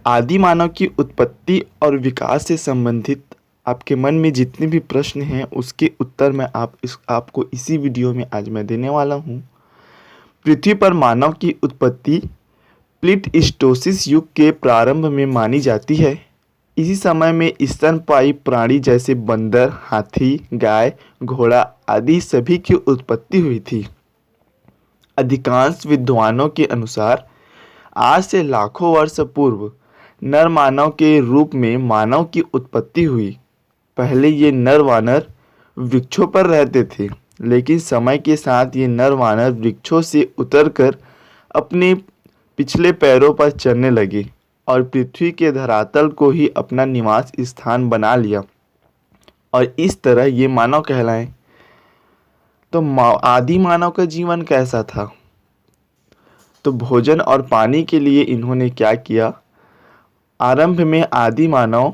आदि मानव की उत्पत्ति और विकास से संबंधित आपके मन में जितने भी प्रश्न हैं उसके उत्तर मैं आपको इसी वीडियो में आज मैं देने वाला हूँ। पृथ्वी पर मानव की उत्पत्ति प्लीस्टोसिस युग के प्रारंभ में मानी जाती है। इसी समय में स्तनपायी प्राणी जैसे बंदर, हाथी, गाय, घोड़ा आदि सभी की उत्पत्ति हुई थी। अधिकांश विद्वानों के अनुसार आज से लाखों वर्ष पूर्व नर मानव के रूप में मानव की उत्पत्ति हुई। पहले ये नर वानर वृक्षों पर रहते थे, लेकिन समय के साथ ये नर वानर वृक्षों से उतरकर अपने पिछले पैरों पर चलने लगे और पृथ्वी के धरातल को ही अपना निवास स्थान बना लिया और इस तरह ये मानव कहलाए। तो आदि मानव का जीवन कैसा था? तो भोजन और पानी के लिए इन्होंने क्या किया? आरंभ में आदि मानव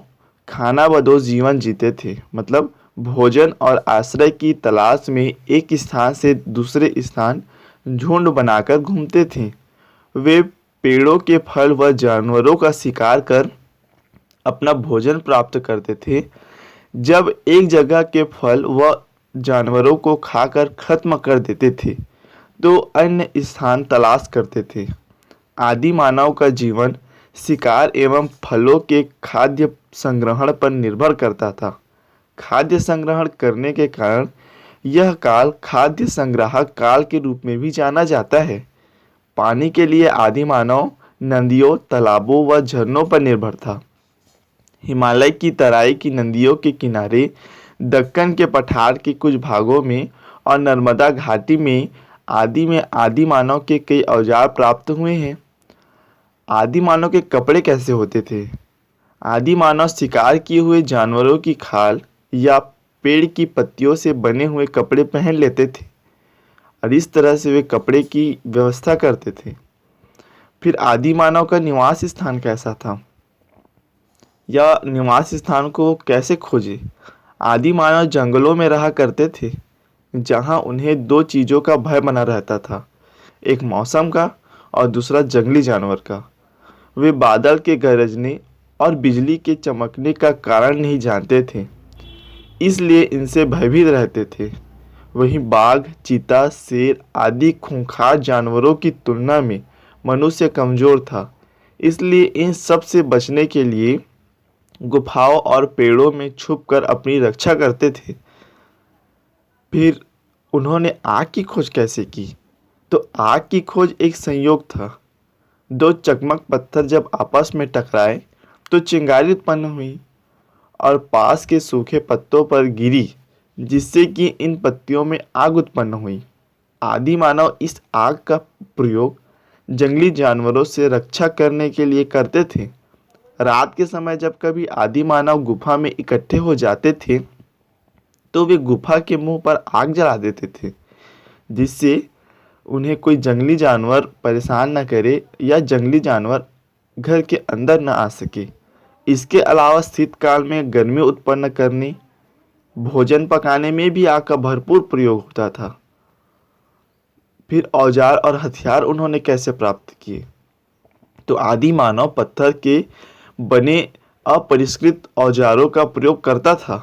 खानाबदोश जीवन जीते थे, मतलब भोजन और आश्रय की तलाश में एक स्थान से दूसरे स्थान झुंड बनाकर घूमते थे। वे पेड़ों के फल व जानवरों का शिकार कर अपना भोजन प्राप्त करते थे। जब एक जगह के फल व जानवरों को खाकर खत्म कर देते थे तो अन्य स्थान तलाश करते थे। आदि मानव का जीवन शिकार एवं फलों के खाद्य संग्रहण पर निर्भर करता था। खाद्य संग्रहण करने के कारण यह काल खाद्य संग्राहक काल के रूप में भी जाना जाता है। पानी के लिए आदि मानव नदियों, तालाबों व झरनों पर निर्भर था। हिमालय की तराई की नदियों के किनारे, दक्कन के पठार के कुछ भागों में और नर्मदा घाटी में आदि मानव के कई औजार प्राप्त हुए हैं। आदि मानव के कपड़े कैसे होते थे? आदि मानव शिकार किए हुए जानवरों की खाल या पेड़ की पत्तियों से बने हुए कपड़े पहन लेते थे और इस तरह से वे कपड़े की व्यवस्था करते थे। फिर आदि मानव का निवास स्थान कैसा था या निवास स्थान को कैसे खोजे? आदि मानव जंगलों में रहा करते थे, जहां उन्हें दो चीज़ों का भय बना रहता था, एक मौसम का और दूसरा जंगली जानवर का। वे बादल के गरजने और बिजली के चमकने का कारण नहीं जानते थे, इसलिए इनसे भयभीत रहते थे। वहीं बाघ, चीता, शेर आदि खूंखार जानवरों की तुलना में मनुष्य कमज़ोर था, इसलिए इन सब से बचने के लिए गुफाओं और पेड़ों में छुपकर अपनी रक्षा करते थे। फिर उन्होंने आग की खोज कैसे की? तो आग की खोज एक संयोग था। दो चकमक पत्थर जब आपस में टकराए तो चिंगारी उत्पन्न हुई और पास के सूखे पत्तों पर गिरी, जिससे कि इन पत्तियों में आग उत्पन्न हुई। आदि मानव इस आग का प्रयोग जंगली जानवरों से रक्षा करने के लिए करते थे। रात के समय जब कभी आदि मानव गुफा में इकट्ठे हो जाते थे तो वे गुफा के मुंह पर आग जला देते थे, जिससे उन्हें कोई जंगली जानवर परेशान न करे या जंगली जानवर घर के अंदर न आ सके। इसके अलावा शीतकाल में गर्मी उत्पन्न करने, भोजन पकाने में भी आग का भरपूर प्रयोग होता था। फिर औजार और हथियार उन्होंने कैसे प्राप्त किए? तो आदि मानव पत्थर के बने अपरिष्कृत औजारों का प्रयोग करता था।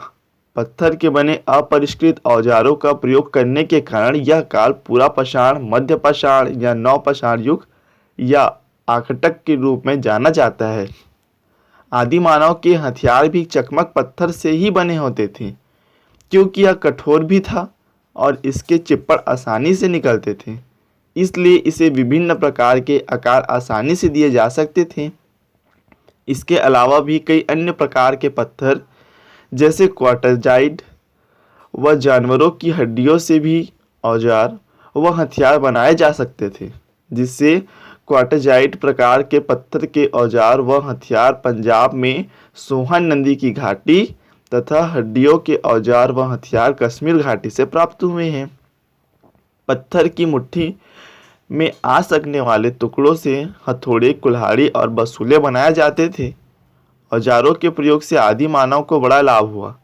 पत्थर के बने अपरिष्कृत औजारों का प्रयोग करने के कारण यह काल पूरा पाषाण, मध्य पाषाण या नवपाषाण युग या आकटक के रूप में जाना जाता है। आदि मानव के हथियार भी चकमक पत्थर से ही बने होते थे, क्योंकि यह कठोर भी था और इसके चिप्पड़ आसानी से निकलते थे, इसलिए इसे विभिन्न प्रकार के आकार आसानी से दिए जा सकते थे। इसके अलावा भी कई अन्य प्रकार के पत्थर जैसे क्वार्टजाइट व जानवरों की हड्डियों से भी औजार व हथियार बनाए जा सकते थे, जिससे क्वार्टजाइट प्रकार के पत्थर के औजार व हथियार पंजाब में सोहन नदी की घाटी तथा हड्डियों के औजार व हथियार कश्मीर घाटी से प्राप्त हुए हैं। पत्थर की मुट्ठी में आ सकने वाले टुकड़ों से हथौड़े, कुल्हाड़ी और बसूले बनाए जाते थे। औजारों के प्रयोग से आदि मानव को बड़ा लाभ हुआ।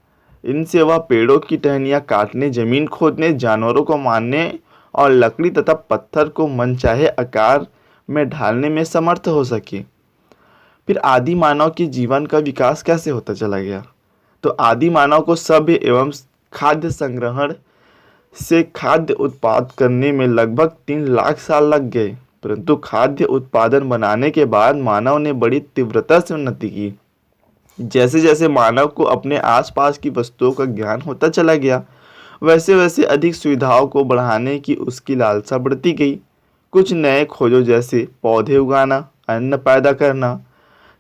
इनसे वह पेड़ों की टहनियाँ काटने, जमीन खोदने, जानवरों को मारने और लकड़ी तथा पत्थर को मनचाहे आकार में ढालने में समर्थ हो सके। फिर आदि मानव के जीवन का विकास कैसे होता चला गया? तो आदि मानव को सभ्य एवं खाद्य संग्रहण से खाद्य उत्पाद करने में लगभग 3 लाख साल लग गए, परंतु खाद्य उत्पादन बनाने के बाद मानव ने बड़ी तीव्रता से उन्नति की। जैसे जैसे मानव को अपने आसपास की वस्तुओं का ज्ञान होता चला गया, वैसे वैसे अधिक सुविधाओं को बढ़ाने की उसकी लालसा बढ़ती गई। कुछ नए खोजों जैसे पौधे उगाना, अन्न पैदा करना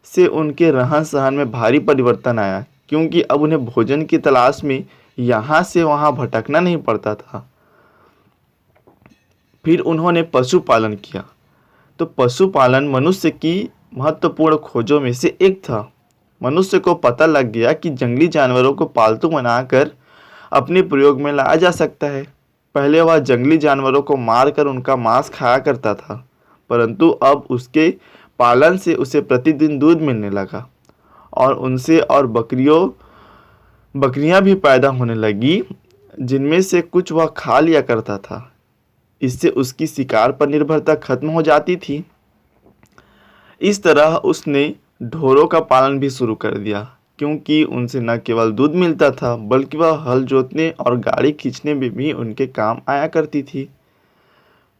से उनके रहन सहन में भारी परिवर्तन आया, क्योंकि अब उन्हें भोजन की तलाश में यहाँ से वहाँ भटकना नहीं पड़ता था। फिर उन्होंने पशुपालन किया। तो पशुपालन मनुष्य की महत्वपूर्ण खोजों में से एक था। मनुष्य को पता लग गया कि जंगली जानवरों को पालतू बनाकर अपने प्रयोग में लाया जा सकता है। पहले वह जंगली जानवरों को मारकर उनका मांस खाया करता था, परंतु अब उसके पालन से उसे प्रतिदिन दूध मिलने लगा और उनसे और बकरियां भी पैदा होने लगी, जिनमें से कुछ वह खा लिया करता था। इससे उसकी शिकार पर निर्भरता खत्म हो जाती थी। इस तरह उसने ढोरों का पालन भी शुरू कर दिया, क्योंकि उनसे न केवल दूध मिलता था बल्कि वह हल जोतने और गाड़ी खींचने में भी उनके काम आया करती थी।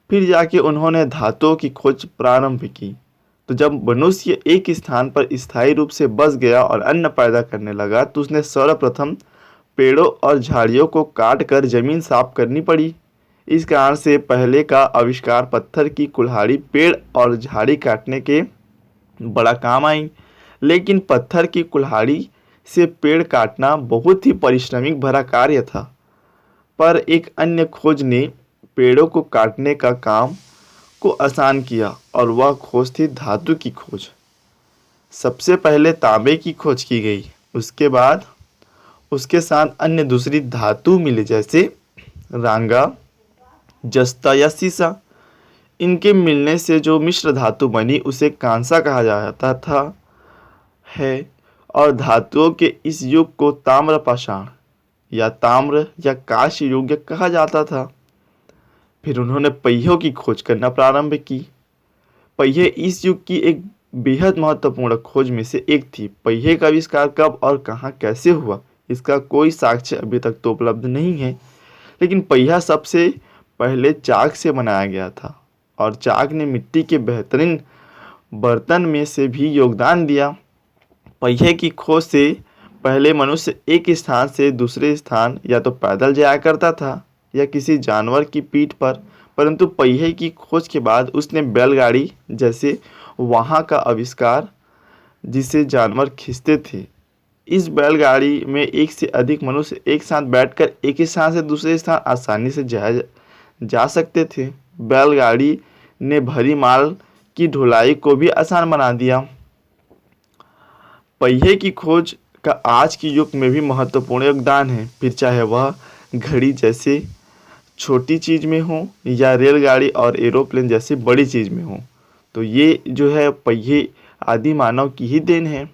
फिर जाके उन्होंने धातुओं की खोज प्रारंभ की। तो जब मनुष्य एक स्थान पर स्थायी रूप से बस गया और अन्न पैदा करने लगा, तो उसने सर्वप्रथम पेड़ों और झाड़ियों को काट कर जमीन साफ करनी पड़ी। इस कारण से पहले का आविष्कार पत्थर की कुल्हाड़ी पेड़ और झाड़ी काटने के बड़ा काम आई। लेकिन पत्थर की कुल्हाड़ी से पेड़ काटना बहुत ही परिश्रमिक भरा कार्य था। पर एक अन्य खोज ने पेड़ों को काटने का काम को आसान किया, और वह खोज थी धातु की खोज। सबसे पहले तांबे की खोज की गई, उसके बाद उसके साथ अन्य दूसरी धातु मिली, जैसे रांगा, जस्ता या सीसा। इनके मिलने से जो मिश्र धातु बनी उसे कांसा कहा जाता था है, और धातुओं के इस युग को ताम्र पाषाण या ताम्र या कांस्य युग कहा जाता था। फिर उन्होंने पहियों की खोज करना प्रारंभ की। पहिए इस युग की एक बेहद महत्वपूर्ण खोज में से एक थी। पहिए का आविष्कार कब और कहाँ कैसे हुआ, इसका कोई साक्ष्य अभी तक तो उपलब्ध नहीं है, लेकिन पहिया सबसे पहले चाक से बनाया गया था, और चाक ने मिट्टी के बेहतरीन बर्तन में से भी योगदान दिया। पहिए की खोज से पहले मनुष्य एक स्थान से दूसरे स्थान या तो पैदल जाया करता था या किसी जानवर की पीठ पर, परंतु पहिए की खोज के बाद उसने बैलगाड़ी जैसे वाहन का आविष्कार, जिसे जानवर खींचते थे। इस बैलगाड़ी में एक से अधिक मनुष्य एक साथ बैठकर एक ही स्थान से दूसरे स्थान आसानी से जा सकते थे। बैलगाड़ी ने भारी माल की ढुलाई को भी आसान बना दिया। पहिए की खोज का आज के युग में भी महत्वपूर्ण योगदान है, फिर चाहे वह घड़ी जैसे छोटी चीज़ में हो या रेलगाड़ी और एरोप्लेन जैसी बड़ी चीज़ में हो। तो ये जो है पहिए आदि मानव की ही देन है।